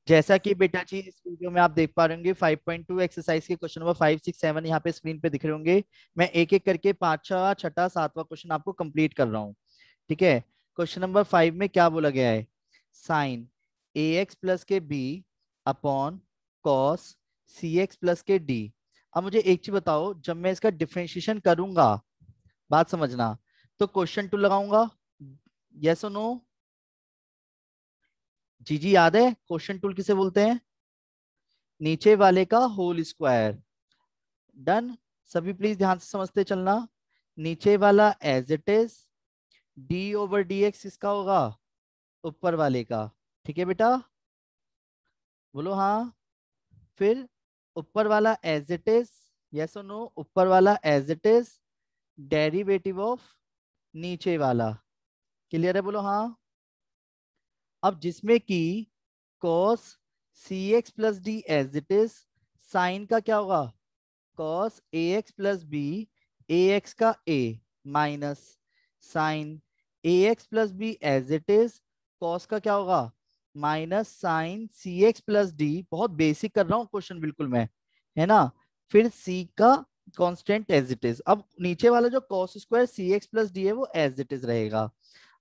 जैसा कि बेटा जी इस वीडियो में आप देख पा रहे होंगे 5.2 एक्सरसाइज के क्वेश्चन नंबर 5, 6, 7 यहाँ पे स्क्रीन पे दिख रहे होंगे। मैं एक एक करके पांचवा, छठा, सातवां क्वेश्चन आपको कंप्लीट कर रहा हूँ। ठीक है। क्वेश्चन नंबर 5 में क्या बोला गया है? साइन ए एक्स प्लस के बी अपॉन कॉस सी एक्स प्लस के डी। अब मुझे एक चीज बताओ, जब मैं इसका डिफरेंशिएशन करूंगा, बात समझना, तो क्वेश्चन टू लगाऊंगा, यस और नो? जी जी याद है क्वेश्चन टूल किसे बोलते हैं? नीचे वाले का होल स्क्वायर। डन। सभी प्लीज ध्यान से समझते चलना। नीचे वाला as it is, D over D X किसका होगा? ऊपर वाले का। ठीक है बेटा, बोलो हाँ। फिर ऊपर वाला एज इट इज, यस और नो? ऊपर वाला as it is derivative of नीचे वाला। क्लियर है? बोलो हाँ। अब जिसमें कि cos c x plus d as it is, sine का क्या होगा? cos a x plus b, a x का a minus sine a x plus b as it is, cos का क्या होगा? Minus sine c x plus d. बहुत basic कर रहा हूँ क्वेश्चन बिल्कुल मैं, है ना? फिर c का कांस्टेंट एज इट इज। अब नीचे वाला जो cos स्क्वायर सी एक्स प्लस डी है वो एज इट इज रहेगा।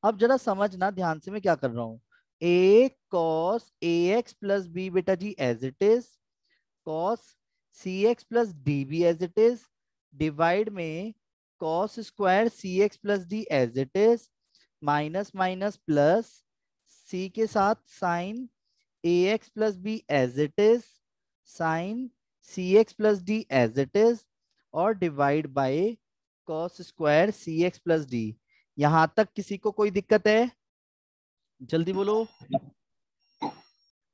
अब जरा समझना ध्यान से मैं क्या कर रहा हूँ। a cos a x plus B बेटा जी as it is, cos c x plus D B as it is, divide में cos square C x plus d as it is, minus minus plus, सी के साथ sign a x plus b as it is, sign c x plus d as it is, और divide by cos square C x plus D. यहां तक किसी को कोई दिक्कत है? जल्दी बोलो।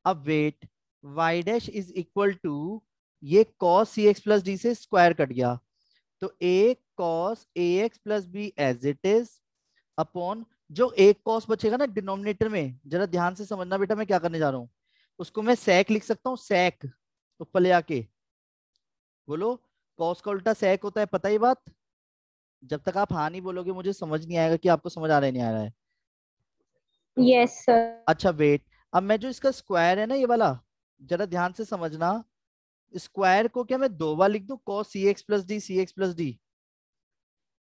अब wait, y dash is equal to, ये cos c x plus d से स्क्वायर कट गया, तो a cos a x plus b as it is upon, जो एक cos बचेगा ना डिनोमिनेटर में, जरा ध्यान से समझना बेटा मैं क्या करने जा रहा हूँ। उसको मैं sec लिख सकता हूँ, sec, ऊपर ले आके। बोलो, cos का उल्टा sec होता है, पता ही बात? जब तक आप हाँ नहीं बोलोगे मुझे समझ नहीं आएगा कि आपको समझ आ रहा है नहीं आ रहा है। Yes sir. अच्छा वेट, अब मैं जो इसका स्क्वायर है ना ये वाला, जरा ध्यान से समझना, स्क्वायर को क्या मैं दो बार लिख दूं, cos c x plus D C x plus D?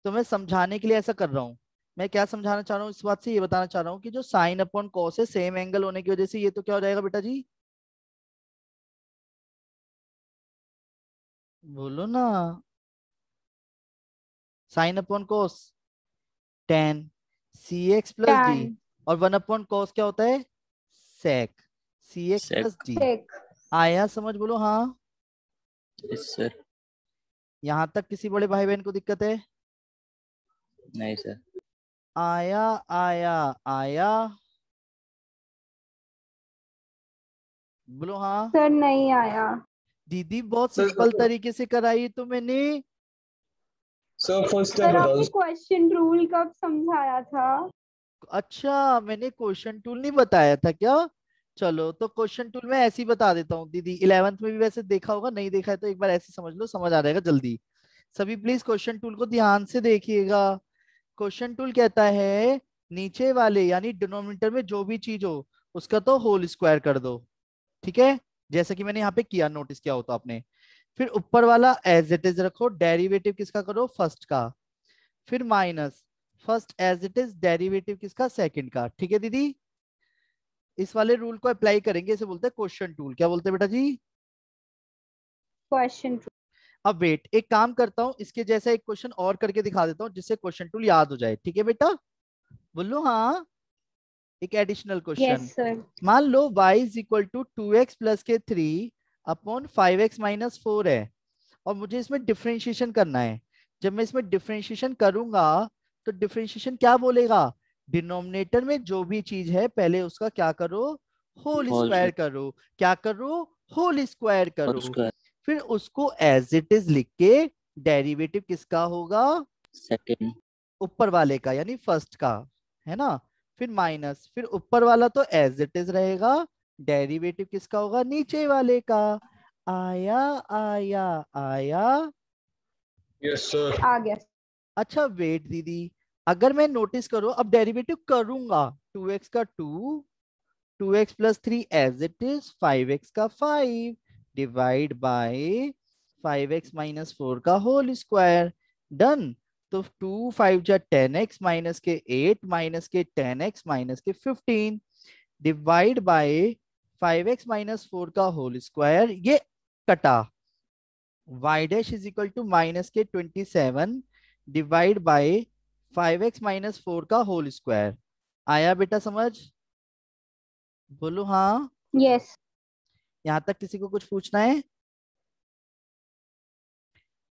तो मैं समझाने के लिए ऐसा कर रहा हूँ। मैं क्या समझाना चाह रहा हूँ इस बात से, ये बताना चाह रहा हूँ कि जो साइन अपॉन कॉस है सेम एंगल होने की वजह से ये तो क्या हो जाएगा बेटा जी? बोलो ना। साइन अपॉन कॉस टेन सी एक्स प्लस डी, टैन। और वन अपॉन कॉस क्या होता है? सेक सी एक्स प्लस सेक। डी। सेक। आया समझ? बोलो हाँ। Yes sir. यहां तक किसी बड़े भाई बहन को दिक्कत है? नहीं सर। आया आया आया, बोलो हाँ। सर नहीं आया। दीदी बहुत सर सिंपल तरीके से कराई तो मैंने। सर फर्स्ट स्टेप सर बताओ। आपने क्वेश्चन रूल कब समझाया था? अच्छा मैंने क्वेश्चन टूल नहीं बताया था क्या? चलो तो क्वेश्चन टूल में ऐसे ही बता देता हूँ दीदी, 11th में भी वैसे देखा होगा, नहीं देखा है तो एक बार ऐसे समझ लो, समझ आ जाएगा जल्दी। सभी प्लीज क्वेश्चन टूल को ध्यान से देखिएगा। क्वेश्चन टूल कहता है नीचे वाले यानी डिनोमिनेटर में जो भी चीज हो उसका तो होल स्क्वायर कर दो। ठीक है, जैसे कि मैंने यहाँ पे किया, नोटिस किया हो तो आपने। फिर ऊपर वाला एज इट इज रखो, डेरिवेटिव किसका करो? फर्स्ट का। फिर minus first as it is, derivative किसका? सेकंड का। ठीक है दीदी, इस वाले रूल को अप्लाई करेंगे, इसे बोलते हैं क्वेश्चन टूल। क्या बोलते हैं बेटा जी? Question rule. अब वेट, एक काम करता हूं, इसके जैसा एक क्वेश्चन और करके दिखा देता हूं जिससे क्वेश्चन टूल याद हो जाए। ठीक है बेटा, बोलो हाँ। एक एडिशनल क्वेश्चन, यस सर। मान लो y is equal to two x plus के थ्री अपॉन 5x माइनस 4 है, और मुझे इसमें डिफरेंशिएशन करना है। जब मैं इसमें डिफरेंशिएशन करूंगा तो डिफरेंशिएशन क्या बोलेगा? डिनोमिनेटर में जो भी चीज है पहले उसका क्या करो? होल होल स्क्वायर करो। क्या करो? होल स्क्वायर करो। स्क्वायर। फिर उसको एज इट इज लिख के, डेरिवेटिव किसका होगा? सेकंड। ऊपर वाले का यानी फर्स्ट का, है ना? फिर माइनस, फिर ऊपर वाला तो एज इट इज रहेगा, डेरिवेटिव किसका होगा? नीचे वाले का। आया आया आया। Yes sir. आ गया। अच्छा वेट दीदी, अगर मैं नोटिस करो अब डेरिवेटिव करूंगा, 2x का 2, 2x plus 3 as it is, 5x का 5 डिवाइड बाय 5x माइनस 4 का होल स्क्वायर। डन। तो 2 5 जा 10x माइनस के 8 माइनस के 10x माइनस के 15 डिवाइड बाय 5x माइनस 4 का होल स्क्वायर, ये कटा। y dash is equal to minus के 27 डिवाइड बाय 5x माइनस 4 का होल स्क्वायर। आया बेटा समझ? बोलो हाँ। यस। यहां तक किसी को कुछ पूछना है?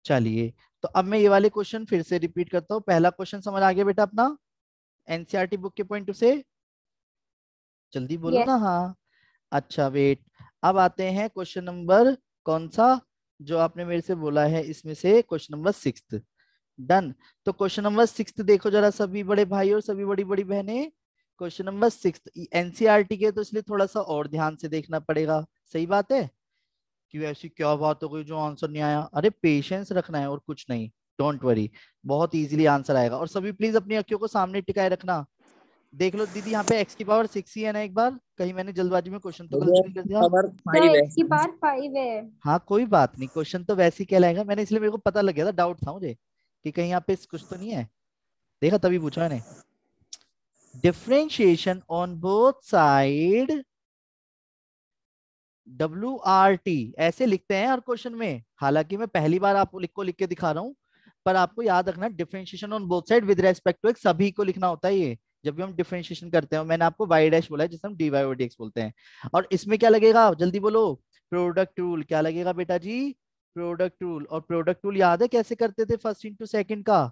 चलिए, तो अब मैं ये वाले क्वेश्चन फिर से रिपीट करता हूँ। पहला क्वेश्चन समझ आ गया बेटा अपना एनसीईआरटी बुक के पॉइंट से? जल्दी बोलो यस। ना हाँ। अच्छा वेट, अब आते हैं क्वेश्चन नंबर कौन सा जो आपने मेरे से बोला है, इसमें से क्वेश्चन नंबर 6। डन। तो क्वेश्चन नंबर 6 देखो जरा सभी बड़े भाई और सभी बड़ी बड़ी बहनें। क्वेश्चन नंबर 6 एनसीईआरटी के, तो इसलिए थोड़ा सा और ध्यान से देखना पड़ेगा। सही बात है कि ऐसी क्या बात हो गई जो आंसर नहीं आया? अरे पेशेंस रखना है और कुछ नहीं। डोंट वरी, बहुत इजीली आंसर आएगा। और सभी प्लीज अपनी अखियों को सामने टिकाए रखना। देख लो दीदी, यहाँ पे x की पावर 6 ही है ना? एक बार कहीं मैंने जल्दबाजी में क्वेश्चन तो गलत नहीं कर दिया? पावर सर 5 है। x की पावर 5 है। हाँ कोई बात नहीं, क्वेश्चन तो वैसे ही कहलाएगा। मैंने इसलिए, मेरे को पता लग गया था, डाउट था मुझे कि कहीं यहाँ पे कुछ तो नहीं है। देखा तभी पूछा मैंने। Differentiation on both side WRT ऐसे लिखते हैं हर क्वेश्चन में। हालांकि मैं पहली बार आपको लिख के दिखा रहा हूं, पर आपको याद रखना differentiation on both side with respect to x, सभी को लिखना होता है ये जब भी हम डिफरेंशिएशन करते हैं। मैंने आपको y डैश बोला है जिसे हम dy और dx बोलते हैं। और इसमें क्या लगेगा जल्दी बोलो? Product rule. क्या लगेगा बेटा जी? Product rule. और प्रोडक्ट रूल याद है कैसे करते थे? फर्स्ट इंटू सेकंड का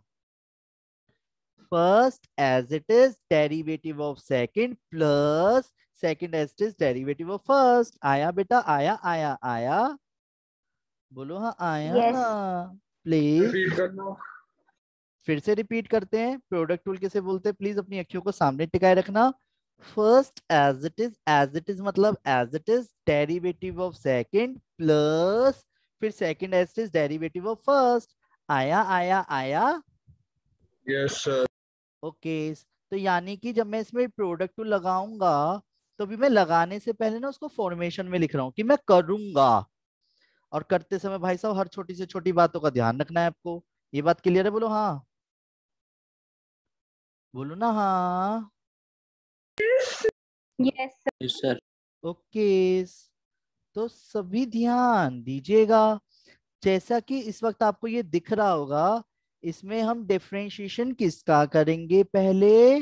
first as it is derivative of second plus second as it is derivative of first. आया बेटा? आया आया आया? बोलो हाँ आया ना? यस। प्लीज रिपीट करना। फिर से रिपीट करते हैं। प्रोडक्ट रूल किसे बोलते हैं? प्लीज अपनी अखियों को सामने टिकाए रखना। फर्स्ट एज इट इज मतलब as it is derivative of second plus फिर second as it is derivative of first. आया आया आया? Yes, sir. ओके। तो यानी कि जब मैं इसमें प्रोडक्ट टू लगाऊंगा, तो भी मैं लगाने से पहले ना उसको फॉर्मेशन में लिख रहा हूँ कि मैं करूंगा। और करते समय भाई साहब हर छोटी से छोटी बातों का ध्यान रखना है आपको। ये बात क्लियर है? बोलो हाँ। बोलो ना हाँ। Yes sir. Yes sir. Okay. तो सभी ध्यान दीजिएगा। जैसा कि इस वक्त आपको ये दिख रहा होगा, इसमें हम डिफरेंशिएशन किसका करेंगे पहले?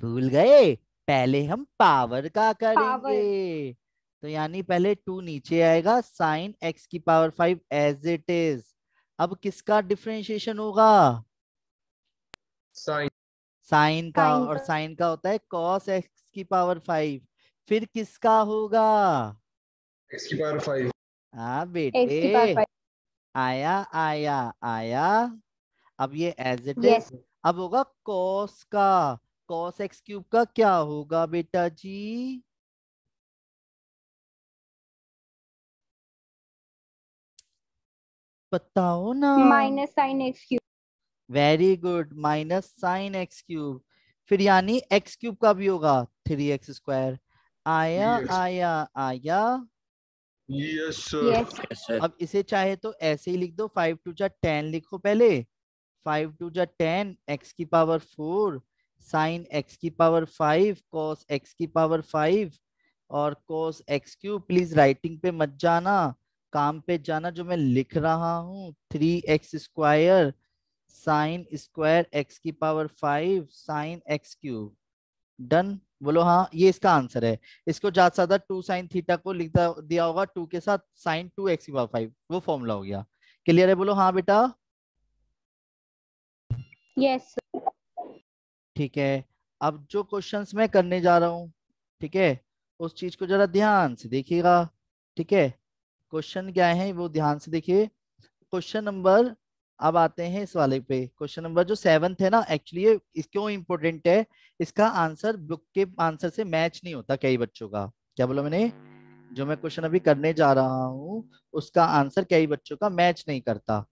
भूल गए? पहले हम पावर का पावर। करेंगे। तो यानी पहले 2 नीचे आएगा, साइन x की पावर 5 एज इट इज। अब किसका डिफरेंशिएशन होगा? Sign. साइन का। साइन और का। साइन का होता है cos x की पावर 5। फिर किसका होगा? X की पावर 5. हाँ x की पावर बेटे, 5। आया आया आया? अब ये एज इट इज। यस। अब होगा cos का। cos x क्यूब का क्या होगा बेटा जी? बताओ ना। Minus sine x cube. Very good, minus sine x cube. फिर यानी एक्स क्यूब का भी होगा 3x स्क्वायर। आया Yes. आया आया? Yes, sir. Yes. Yes sir. अब इसे चाहे तो ऐसे ही लिख दो, 5 टू जा 10 लिखो पहले। 5 टू जा 10 एक्स की पावर 4 साइन एक्स की पावर 5 कॉस एक्स की पावर 5 और cos x cube. Please writing पे मत जाना, काम पे जाना। जो मैं लिख रहा हूँ 3x square sine square x की power 5 sign x cube. Done. बोलो हाँ, ये इसका आंसर है। इसको ज्यादा से ज्यादा 2 साइन थीटा को लिख दिया होगा 2 के साथ साइन 2x की पावर 5, वो फॉर्मूला हो गया। क्लियर है? बोलो हाँ बेटा। यस। ठीक है। अब जो क्वेश्चंस मैं करने जा रहा हूँ, ठीक है, उस चीज को जरा ध्यान से देखिएगा। ठीक है, क्वेश्चन क्या है वो ध्यान से देखिए। क्वेश्चन नंबर, अब आते हैं इस वाले पे। क्वेश्चन नंबर जो 7th है ना, एक्चुअली ये क्यों इंपॉर्टेंट है? इसका आंसर बुक के आंसर से मैच नहीं होता कई बच्चों का। क्या बोला मैंने? जो मैं क्वेश्चन अभी करने जा रहा हूँ उसका आंसर कई बच्चों का मैच नहीं करता।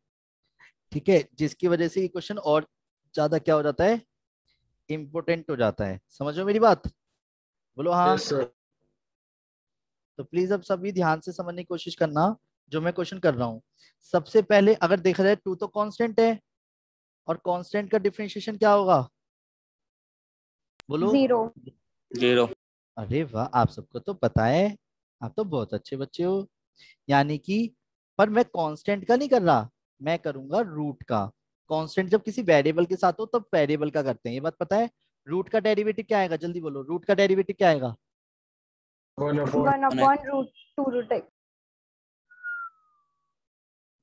ठीक है, जिसकी वजह से ये क्वेश्चन और ज्यादा क्या हो जाता है, इंपोर्टेंट हो जाता है। समझो मेरी बात, बोलो हाँ। Yes, sir. तो प्लीज अब सभी ध्यान से समझने की कोशिश करना जो मैं क्वेश्चन कर रहा हूँ। सबसे पहले अगर देखा जाए टू तो कांस्टेंट है, और कांस्टेंट का डिफरेंशिएशन क्या होगा, बोलो। 0. 0. अरे वाह, आप सबको तो पता है, आप तो बहुत अच्छे बच्चे हो। यानी कि, पर मैं कांस्टेंट का नहीं कर रहा, मैं करूंगा रूट का। कांस्टेंट जब किसी वेरिएबल के साथ हो तब वेरिएबल का करते हैं, ये बात पता है। रूट का डेरिवेटिव क्या आएगा, जल्दी बोलो, रूट का डेरिवेटिव क्या आएगा। 1 upon 1 upon root 2 root x.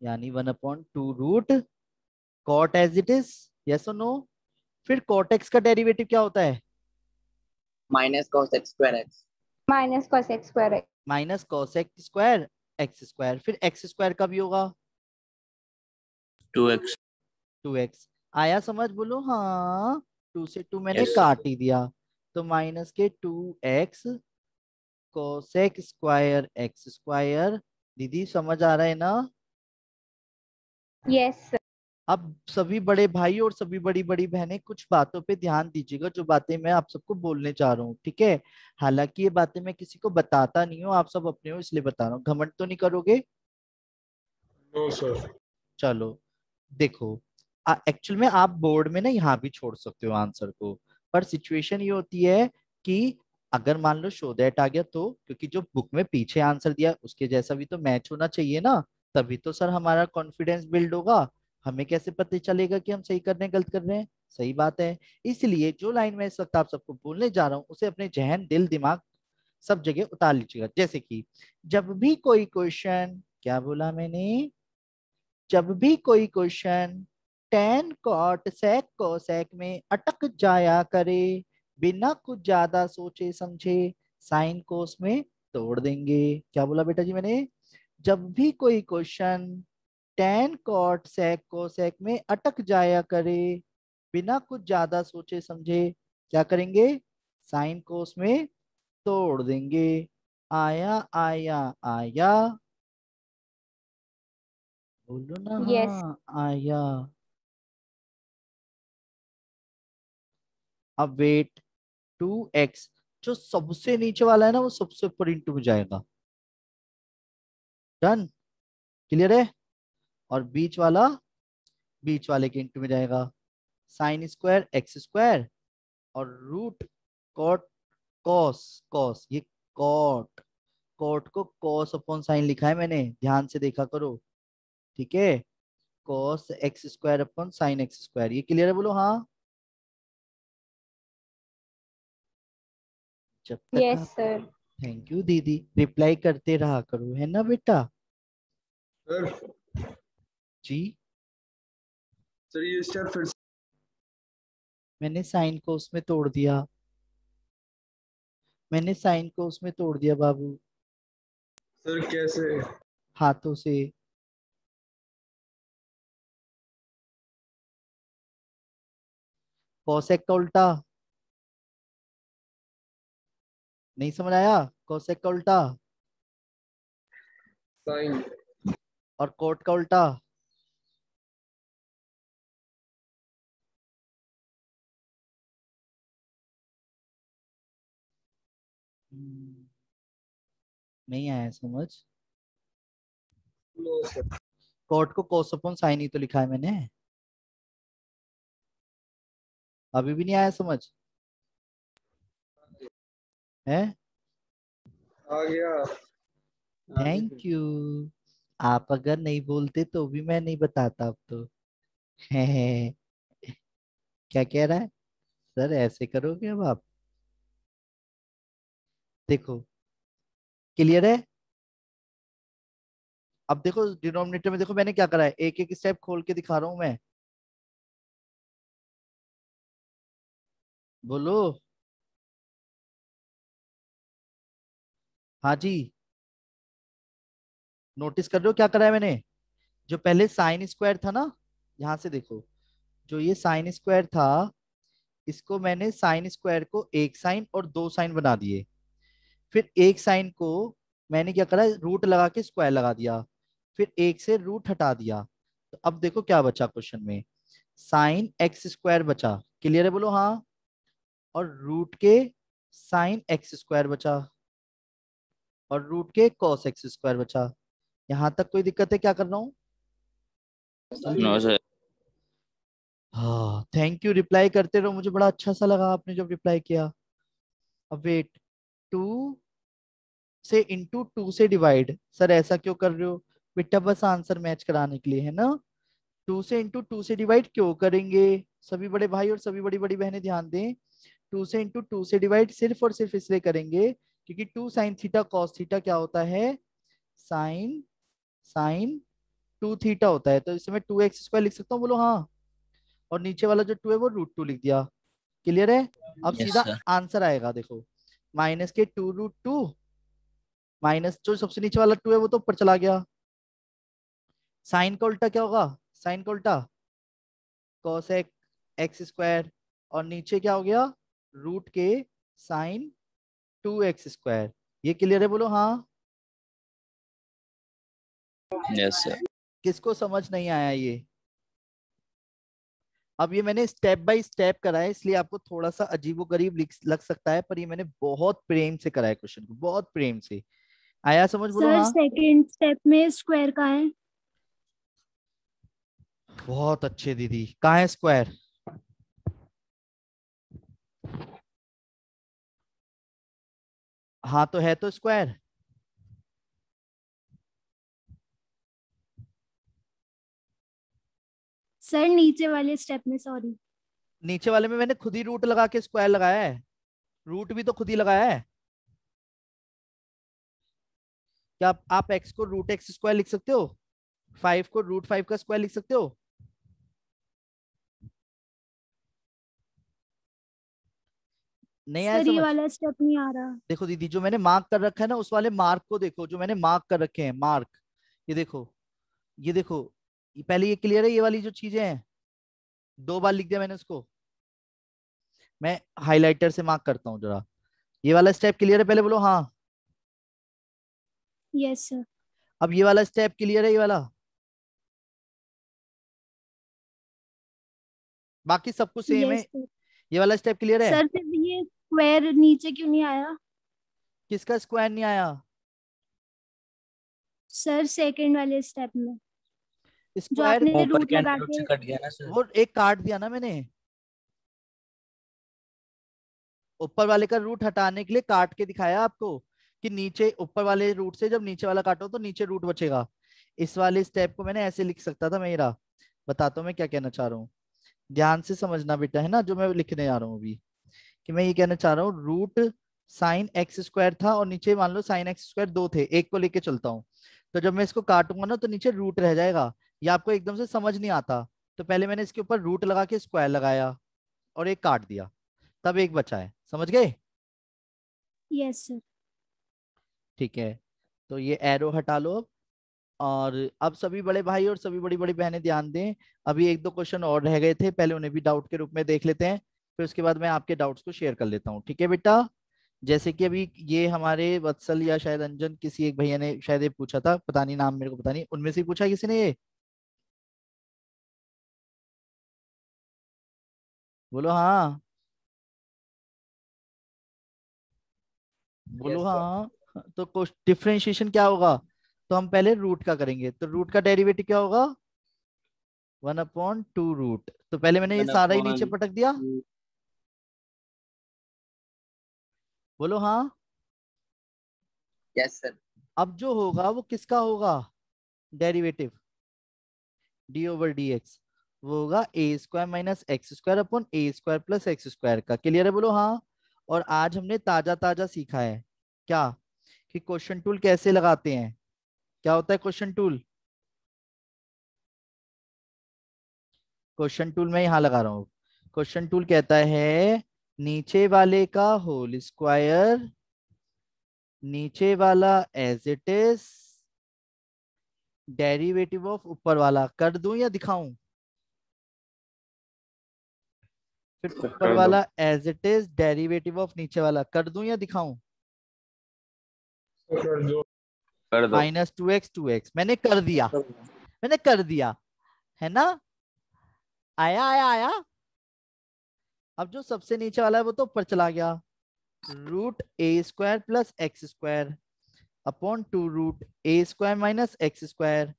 यानी 1/2 root cot as it is, yes और नो। फिर कॉट एक्स का डेरिवेटिव क्या होता है, Minus cos x square x. Minus cos x square x. Minus cos x square x square. फिर x square का भी होगा 2x. 2x। आया समझ, बोलो हाँ। 2 से 2 मैंने Yes. काट ही दिया, तो माइनस के 2x cosec square x square. दीदी समझ आ रहा है ना। Yes, sir. अब सभी बड़े भाई और सभी बड़ी बड़ी बहनें कुछ बातों पे ध्यान दीजिएगा, जो बातें मैं आप सबको बोलने चाह रहा हूँ, ठीक है। हालांकि ये बातें मैं किसी को बताता नहीं हूँ, आप सब अपने हो इसलिए बता रहा हूँ। घमंड तो नहीं करोगे। No, sir. चलो देखो, एक्चुअल में आप बोर्ड में ना यहाँ भी छोड़ सकते हो आंसर को, पर सिचुएशन ये होती है कि अगर मान लो शो दैट आ गया तो, क्योंकि जो बुक में पीछे आंसर दिया उसके जैसा भी तो मैच होना चाहिए ना, तभी तो सर हमारा कॉन्फिडेंस बिल्ड होगा। हमें कैसे पता चलेगा कि हम सही कर रहे हैं गलत कर रहे हैं। सही बात है। इसलिए जो लाइन मैं इस वक्त आप सबको बोलने जा रहा हूँ उसे अपने जहन दिल दिमाग सब जगह उतार लीजिएगा। जैसे कि जब भी कोई क्वेश्चन, क्या बोला मैंने, जब भी कोई question tan cot sec cosec में अटक जाया करे, बिना कुछ ज्यादा सोचे समझे साइन कोस में तोड़ देंगे। क्या बोला बेटा जी मैंने, जब भी कोई question tan cot sec cosec में अटक जाया करे, बिना कुछ ज्यादा सोचे समझे क्या करेंगे, साइन कोस में तोड़ देंगे। आया आया आया, बोलो ना Yes. हाँ आया। अब वेट, 2x जो सबसे नीचे वाला है ना वो सबसे ऊपर इंटू में जाएगा। डन, क्लियर है। और बीच वाले के इंटू में जाएगा। साइन स्क्वायर एक्स स्क्वायर, और रूट कॉट कॉस, कॉस ये कॉट, कॉट को कॉस अपॉन साइन लिखा है मैंने, ध्यान से देखा करो, ठीक है। Cos x square upon sine x square, ये क्लियर है, बोलो हाँ। जब तक आप, Yes, sir. थैंक यू दीदी, रिप्लाई करते रहा करो, है ना बेटा Sir, जी। sir, ये स्टेप फिर मैंने साइन को उसमें तोड़ दिया, मैंने साइन को उसमें तोड़ दिया बाबू, सर कैसे? हाथों से। कोसेक का उल्टा, नहीं समझ आया, कोसेक का उल्टा साइन। और कोट का उल्टा। हम्म, नहीं आया समझ। No sir. कोट को कोस अपॉन साइन ही तो लिखा है मैंने, अभी भी नहीं आया समझ है। आ गया। Thank you. आप अगर नहीं बोलते तो भी मैं नहीं बताता अब तो। क्या कह रहा है सर, ऐसे करोगे अब आप, देखो क्लियर है। अब देखो डिनोमिनेटर में देखो मैंने क्या करा है, एक एक स्टेप खोल के दिखा रहा हूं मैं, बोलो हाँ जी। नोटिस कर रहे हो क्या करा है मैंने, जो पहले साइन स्क्वायर था ना, यहां से देखो, जो ये साइन स्क्वायर था इसको मैंने साइन स्क्वायर को एक साइन और दो साइन बना दिए। फिर एक साइन को मैंने क्या करा, रूट लगा के स्क्वायर लगा दिया, फिर एक से रूट हटा दिया, तो अब देखो क्या बचा क्वेश्चन में, साइन एक्स स्क्वायर बचा, क्लियर है बोलो हाँ, और रूट के साइन एक्स स्क्वायर बचा, और रूट के कॉस एक्स स्क्वायर बचा। यहां तक कोई दिक्कत है क्या कर रहा हूँ? No sir. हाँ थैंक यू, रिप्लाई करते रहो, मुझे बड़ा अच्छा सा लगा आपने जब रिप्लाई किया। अब वेट, टू से इंटू टू से डिवाइड, सर ऐसा क्यों कर रहे हो बेटा? बस आंसर मैच कराने के लिए है ना। टू से इंटू टू से डिवाइड क्यों करेंगे? सभी बड़े भाई और सभी बड़ी बड़ी बहनें ध्यान दें, टू से इंटू टू से डिवाइड सिर्फ और सिर्फ इसलिए करेंगे क्योंकि two sine theta cos theta क्या होता है, साइन साइन टू थीटा होता है। तो इसमें टू एक्स स्क्वायर लिख सकता हूँ, बोलो हाँ, और नीचे वाला जो टू है वो रूट टू लिख दिया, क्लियर है। अब यस सीधा सर। आंसर आएगा, देखो माइनस के टू रूट टू, माइनस जो सबसे नीचे वाला टू है वो तो ऊपर चला गया, साइन का उल्टा क्या होगा, साइन का उल्टा कोसेक एक्स स्क्वायर, और नीचे क्या हो गया, रूट के साइन टू एक्स स्क्वायर। ये क्लियर है बोलो हाँ। Yes sir. किसको समझ नहीं आया ये? अब ये मैंने स्टेप बाय स्टेप करा है, इसलिए आपको थोड़ा सा अजीबोगरीब लग सकता है, पर ये मैंने बहुत प्रेम से करा है क्वेश्चन को, बहुत प्रेम से। आया समझ, बोलो सर हाँ। सेकंड स्टेप में स्क्वायर का है। बहुत अच्छे दीदी, कहाँ है स्क्वायर? हाँ तो है तो स्क्वायर। सर नीचे वाले स्टेप में, सॉरी। नीचे वाले में मैंने खुद ही रूट लगा के स्क्वायर लगाया है, रूट भी तो खुद ही लगाया है। क्या आप एक्स को रूट एक्स स्क्वायर लिख सकते हो, फाइव को रूट फाइव का स्क्वायर लिख सकते हो? नहीं आया सर ये समझ? वाला स्टेप नहीं आ रहा। देखो दीदी, जो मैंने मार्क कर रखा है ना, उस वाले मार्क को देखो, जो मैंने मार्क कर रखे हैं मार्क, ये देखो, ये देखो, ये पहले ये क्लियर है, ये वाली जो चीजें हैं, दो बार लिख दिया मैंने उसको, मैं हाइलाइटर से मार्क करता हूँ जरा। ये वाला स्टेप क्लियर है, पहले बोलो हाँ। Yes sir. अब ये वाला स्टेप क्लियर है, ये वाला, बाकी सब कुछ सेम है। Yes sir. ये वाला स्टेप क्लियर है। सर फिर ये स्क्वायर नीचे क्यों नहीं आया? किसका स्क्वायर नहीं आया? सर सेकंड वाले स्टेप में जो स्क्वायर आपने ऊपर रूट के लगा अंडर के। से कट गया ना सर। वो एक काट दिया ना मैंने, ऊपर वाले का रूट हटाने के लिए काट के दिखाया आपको कि नीचे ऊपर वाले रूट से जब नीचे वाला काटो तो नीचे रूट बचेगा। इस वाले स्टेप को मैंने ऐसे लिख सकता था मेरा। बताता हूँ मैं क्या कहना चाह रहा हूँ, ध्यान से समझना बेटा, है ना, जो मैं लिखने जा रहा हूँ अभी, कि मैं ये कहना चाह रहा हूँ, रूट साइन एक्स स्क्वायर था और नीचे मान लो साइन एक्स स्क्वायर दो थे, एक को लेके चलता हूँ, तो जब मैं इसको काटूंगा ना तो नीचे रूट रह जाएगा। ये आपको एकदम से समझ नहीं आता, तो पहले मैंने इसके ऊपर रूट लगा के स्क्वायर लगाया और एक काट दिया, तब एक बचा है, समझ गए? Yes sir. ठीक है, तो ये एरो हटा लो अब। और अब सभी बड़े भाई और सभी बड़ी बड़ी बहनें ध्यान दें, अभी एक दो क्वेश्चन और रह गए थे, पहले उन्हें भी डाउट के रूप में देख लेते हैं, फिर उसके बाद मैं आपके डाउट्स को शेयर कर लेता हूँ, ठीक है बेटा? जैसे कि अभी ये हमारे वत्सल या शायद अंजन, किसी एक भैया ने शायद ये पूछा था, पता नहीं नाम मेरे को पता नहीं, उनमें से ही पूछा किसी ने ये, बोलो हाँ, बोलो Yes, sir. हाँ। तो डिफरेंशिएशन क्या होगा, तो हम पहले रूट का करेंगे, तो रूट का डेरिवेटिव क्या होगा, वन अपॉन टू रूट, तो पहले मैंने ये सारा ही नीचे पटक दिया, बोलो हाँ। Yes sir. अब जो होगा वो किसका होगा, derivative D over D x, वो होगा ए square minus x square upon ए स्क्वायर प्लस एक्स स्क्वायर का, क्लियर है बोलो हाँ। और आज हमने ताजा ताजा सीखा है क्या, कि क्वेश्चन टूल कैसे लगाते हैं, क्या होता है क्वेश्चन टूल। क्वेश्चन टूल मैं यहाँ लगा रहा हूँ, क्वेश्चन टूल कहता है नीचे वाले का होल स्क्वायर, नीचे वाला as it is, derivative of ऊपर वाला कर दूं या दिखाऊं, फिर ऊपर कर दो। वाला as it is, derivative of नीचे वाला कर दूं या दिखाऊं, कर दो। माइनस टू एक्स मैंने कर दिया, मैंने कर दिया। है ना? आया आया आया। अब जो सबसे नीचे वाला है वो तो ऊपर चला गया। रूट ए square plus x square upon 2 root ए स्क्वायर माइनस एक्स स्क्वायर।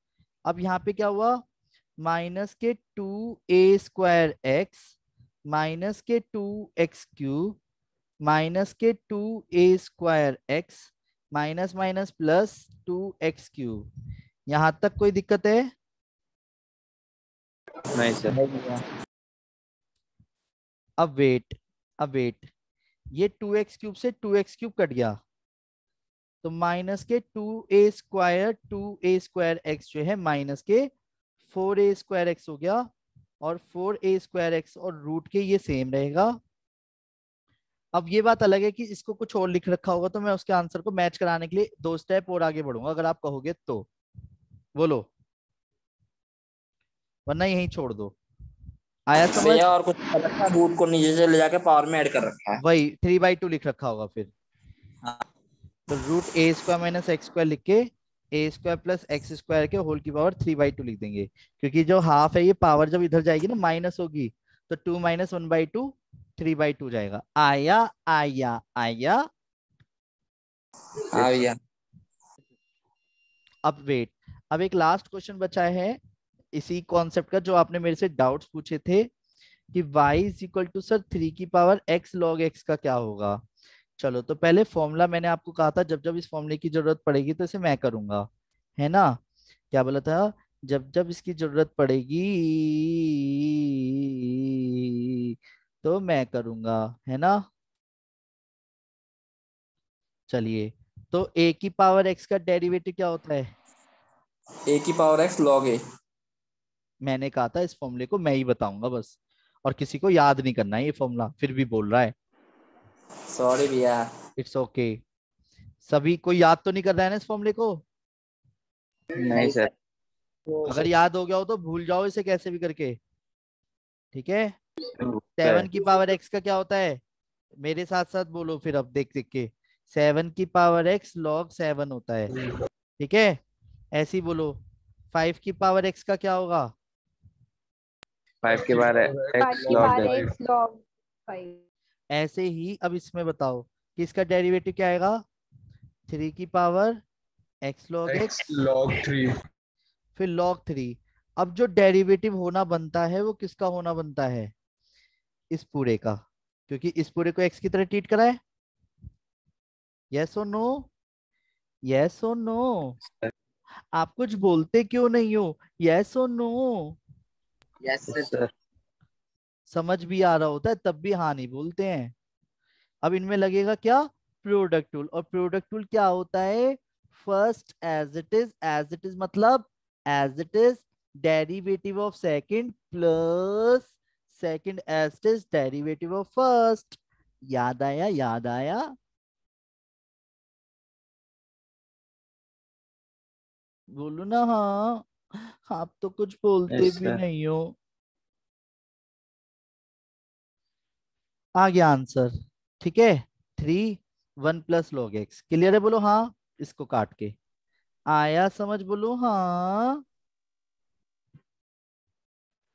अब यहाँ पे क्या हुआ? माइनस के 2a स्क्वायर एक्स माइनस के 2x क्यूब माइनस के 2a square x minus minus plus 2x cube. यहां तक कोई दिक्कत है? नहीं सर। अब वेट ये 2x क्यूब से 2x क्यूब कट गया तो माइनस के 2a स्क्वायर एक्स जो है माइनस के 4a स्क्वायर एक्स हो गया और 4a स्क्वायर एक्स और रूट के ये सेम रहेगा। अब ये बात अलग है कि इसको कुछ और लिख रखा होगा तो मैं उसके आंसर को मैच कराने के लिए 2 स्टेप और आगे बढ़ूंगा अगर आप कहोगे तो। बोलो, वरना यहीं छोड़ दो। आया समझ? भैया और कुछ रखा, रूट को नीचे से ले जाके पावर में ऐड कर रखा है। वही 3/2 लिख रखा होगा फिर। हाँ। तो रूट ए स्क्वायर माइनस एक्स स्क्वायर लिख के ए स्क्वायर प्लस एक्स स्क्वायर के होल की पावर 3/2 लिख देंगे, क्योंकि जो हाफ है ये पावर जब इधर जाएगी ना माइनस होगी तो 2 माइनस 1/2 3/2 जाएगा। आया आया आया। हाँ भैया। अब वेट, अब एक लास्ट क्वेश्चन बचा है इसी कॉन्सेप्ट का जो आपने मेरे से डाउट्स पूछे थे कि y is equal to sir 3 की पावर x log x का क्या होगा। चलो तो पहले फॉर्मूला मैंने आपको कहा था जब जब इस फॉर्मूले की जरूरत पड़ेगी तो इसे मैं करूंगा, है ना? क्या बोला था? जब जब इसकी जरूरत पड़ेगी तो मैं करूंगा, है ना? चलिए, तो a की पावर x का डेरिवेटिव क्या होता है? ए की पावर एक्स लॉग ए। मैंने कहा था इस फॉर्मूले को मैं ही बताऊंगा बस, और किसी को याद नहीं करना है ये फॉर्मूला, फिर भी बोल रहा है। सॉरी भैया। It's okay. सभी कोई याद तो नहीं कर रहा है ना इस फॉर्मूले को? नहीं सर। अगर याद हो गया हो तो भूल जाओ इसे कैसे भी करके, ठीक है? 7 की पावर x का क्या होता है? मेरे साथ साथ बोलो फिर, अब देख देख के। 7 की पावर x log 7 होता है, ठीक है? ऐसे ही बोलो। 5 की पावर x का क्या होगा? 5 के बाद 5 x की log power x। x log 5। ऐसे ही अब इसमें बताओ कि इसका डेरिवेटिव क्या आएगा? 3 की power x log x x log 3। फिर log 3। अब जो डेरिवेटिव होना बनता है वो किसका होना बनता है? इस पूरे का, क्योंकि इस पूरे को x की तरह ट्रीट करा है। यस और नो? यस और नो? आप कुछ बोलते क्यों नहीं हो? यस और नो? Yes sir. समझ भी आ रहा होता है तब भी हाँ नहीं बोलते हैं। अब इनमें लगेगा क्या? Product tool. और प्रोडक्ट टूल क्या होता है? फर्स्ट एज इट इज मतलब as it is derivative of second plus second as it is derivative of first. याद आया? याद आया? बोलो ना हाँ। आप तो कुछ बोलते यस भी सर। नहीं हो। आ गया आंसर, ठीक है? 3 1 प्लस log x। क्लियर है? बोलो हाँ इसको काट के। आया समझ? बोलो हाँ।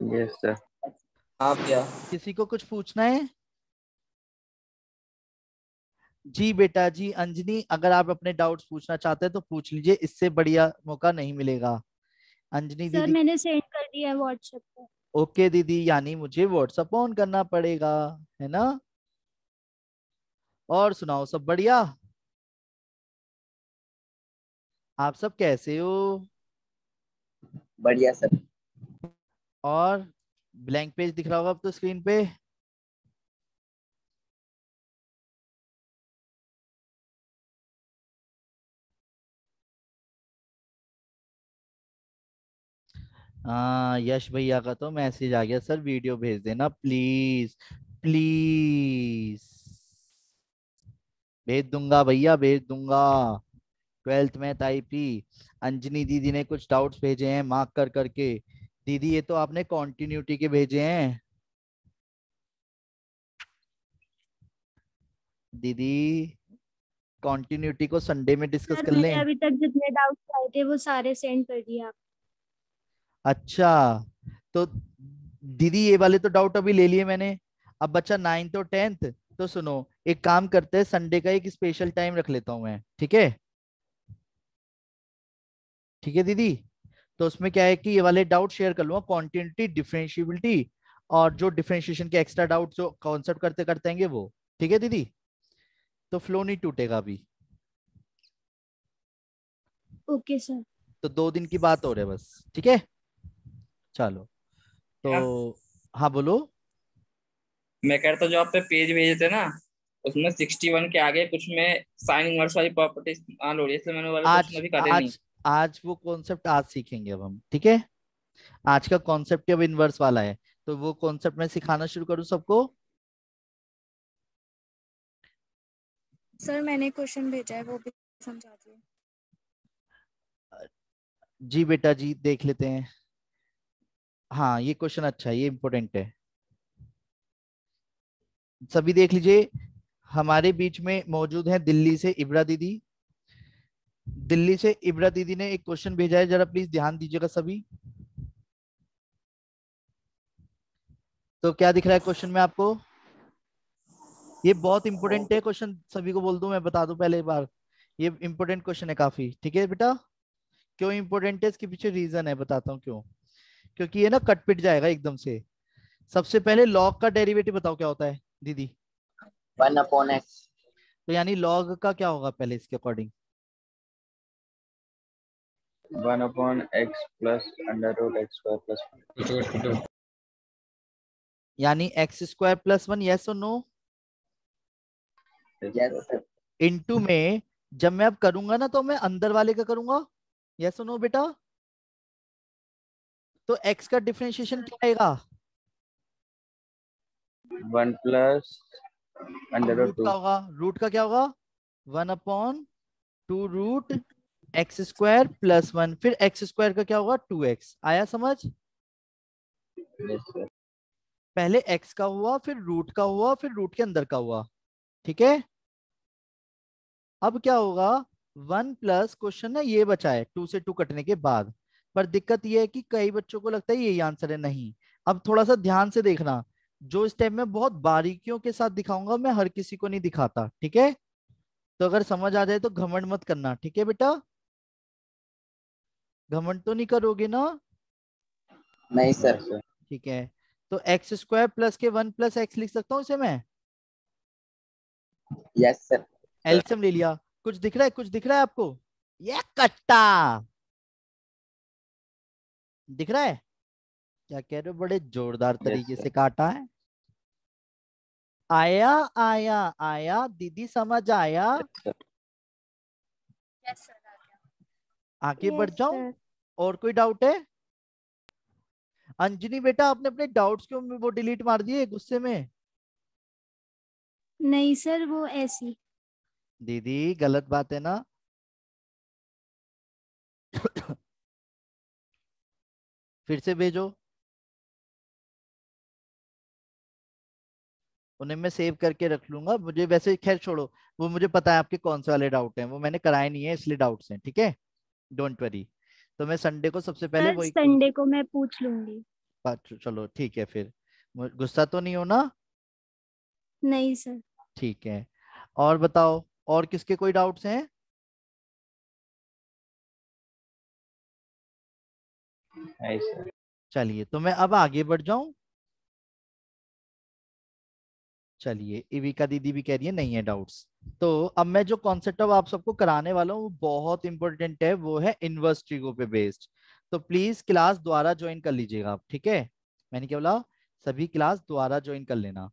Yes sir. हाँ भैया। किसी को कुछ पूछना है? जी बेटा जी। अंजनी, अगर आप अपने डाउट्स पूछना चाहते हैं तो पूछ लीजिए, इससे बढ़िया मौका नहीं मिलेगा। अंजनी सर दीदी। मैंने सेंड कर दिया है व्हाट्सएप पे। ओके दीदी, यानी मुझे व्हाट्सएप ऑन करना पड़ेगा, है ना? और सुनाओ, सब बढ़िया? आप सब कैसे हो? बढ़िया सर। और ब्लैंक पेज दिख रहा होगा अब तो स्क्रीन पे। हाँ, यश भैया का तो मैसेज आ गया, सर वीडियो भेज देना प्लीज। प्लीज भेज दूंगा भैया, भेज दूंगा। 12th math IP. अंजनी दीदी ने कुछ डाउट्स भेजे हैं मार्क कर करके। दीदी ये तो आपने कॉन्टिन्यूटी के भेजे हैं। दीदी कॉन्टिन्यूटी को संडे में डिस्कस सर कर मैंने लें। अभी तक जितने डाउट्स आए थे वो सारे सेंड कर दिए आप। अच्छा, तो दीदी ये वाले तो डाउट अभी ले लिए मैंने, अब बच्चा 9th और 10th। तो सुनो, एक काम करते हैं, संडे का एक स्पेशल टाइम रख लेता हूं मैं, ठीक है? ठीक है दीदी। तो उसमें क्या है कि ये वाले डाउट शेयर कर लूंगा, कॉन्टिन्यूटी, डिफरेंशिएबिलिटी, और जो डिफरेंशिएशन के एक्स्ट्रा डाउट जो कॉन्सेप्ट करते करते हैं वो। ठीक है दीदी, तो फ्लो नहीं टूटेगा अभी। Okay sir. तो 2 दिन की बात हो रही है बस, ठीक है? चलो तो हाँ बोलो। मैं कह रहा था जो आपने पेज भेजे थे ना, उसमें 61 के आगे कुछ में साइन इनवर्स वाली प्रॉपर्टी इस्तेमाल हो रही है, इसलिए मैंने वो वाले क्वेश्चन आज अभी करे नहीं। आज आज वो कॉन्सेप्ट आज सीखेंगे अब हम, ठीक है? आज का कॉन्सेप्ट अब इनवर्स वाला है, तो वो कॉन्सेप्ट मैं सिखाना शुरू करूँ सबको। सर मैंने क्वेश्चन भेजा है, वो भी समझा दिए। जी बेटा जी, देख लेते हैं। हाँ ये क्वेश्चन अच्छा है, ये इंपॉर्टेंट है, सभी देख लीजिए। हमारे बीच में मौजूद है दिल्ली से इब्रा दीदी। दिल्ली से इब्रा दीदी ने एक क्वेश्चन भेजा है, जरा प्लीज ध्यान दीजिएगा सभी। तो क्या दिख रहा है क्वेश्चन में आपको? ये बहुत इंपॉर्टेंट है क्वेश्चन, सभी को बोल दूं, मैं बता दूं पहले एक बार, ये इंपॉर्टेंट क्वेश्चन है काफी। ठीक है बेटा, क्यों इंपॉर्टेंट है इसके पीछे रीजन है, बताता हूँ क्यों। क्योंकि ये ना कट पिट जाएगा एकदम से। सबसे पहले लॉग का डेरिवेटिव बताओ क्या होता है दीदी? 1/x। तो यानी लॉग का क्या होगा पहले इसके अकॉर्डिंग? 1/x plus √x² + 1। यानी x² + 1, यस और नो? इनटू में जब मैं अब करूंगा ना, तो मैं अंदर वाले का करूंगा, यस और नो बेटा? तो x का डिफरेंशिएशन क्या आएगा? 1 प्लस रूट का √2। होगा, रूट का क्या होगा? 1/2√x² + 1, फिर x² का क्या होगा? 2x। आया समझ? Yes sir. पहले x का हुआ, फिर रूट का हुआ, फिर रूट के अंदर का हुआ, ठीक है? अब क्या होगा? 1 प्लस क्वेश्चन ना ये बचा है 2 से 2 कटने के बाद, पर दिक्कत ये है कि कई बच्चों को लगता है यही आंसर है, नहीं। अब थोड़ा सा ध्यान से देखना, जो स्टेप में बहुत बारीकियों के साथ दिखाऊंगा, मैं हर किसी को नहीं दिखाता, ठीक है? तो अगर समझ आ जाए तो घमंड मत करना, ठीक है बेटा? घमंड तो नहीं करोगे ना? नहीं सर। ठीक है, तो x² प्लस के 1 + x लिख सकता हूँ इसे मैं। Yes sir. एलसीएम ले लिया। कुछ दिख रहा है, कुछ दिख रहा है आपको? ये कट्टा दिख रहा है? क्या कह रहे हो? बड़े जोरदार तरीके से काटा है। आया आया आया दीदी, समझ आया? यस सर, आ गया। आगे बढ़ Yes, जाऊं? sir. और कोई डाउट है? अंजनी बेटा, आपने अपने डाउट्स क्यों वो डिलीट मार दिए गुस्से में? नहीं सर, वो ऐसी। दीदी गलत बात है ना। फिर से भेजो, उन्हें मैं सेव करके रख लूंगा। मुझे वैसे खैर छोड़ो, वो मुझे पता है आपके कौन से वाले डाउट हैं, वो मैंने कराए नहीं है इसलिए डाउट्स हैं, ठीक है? Don't worry. तो मैं संडे को सबसे पहले सर वही संडे को मैं पूछ लूंगी। चलो ठीक है फिर। गुस्सा तो नहीं हो ना? नहीं सर। ठीक है, और बताओ, और किसके कोई डाउट्स हैं? नहीं सर। चलिए तो मैं अब आगे बढ़ जाऊं। चलिए, इविका दीदी भी कह रही है नहीं है डाउट्स। तो अब मैं जो कॉन्सेप्ट अब आप सबको कराने वाला हूँ वो बहुत इंपॉर्टेंट है, वो है इनवर्स ट्रिगो पे बेस्ड। तो प्लीज क्लास दोबारा ज्वाइन कर लीजिएगा आप, ठीक है? मैंने क्या बोला? सभी क्लास दोबारा ज्वाइन कर लेना।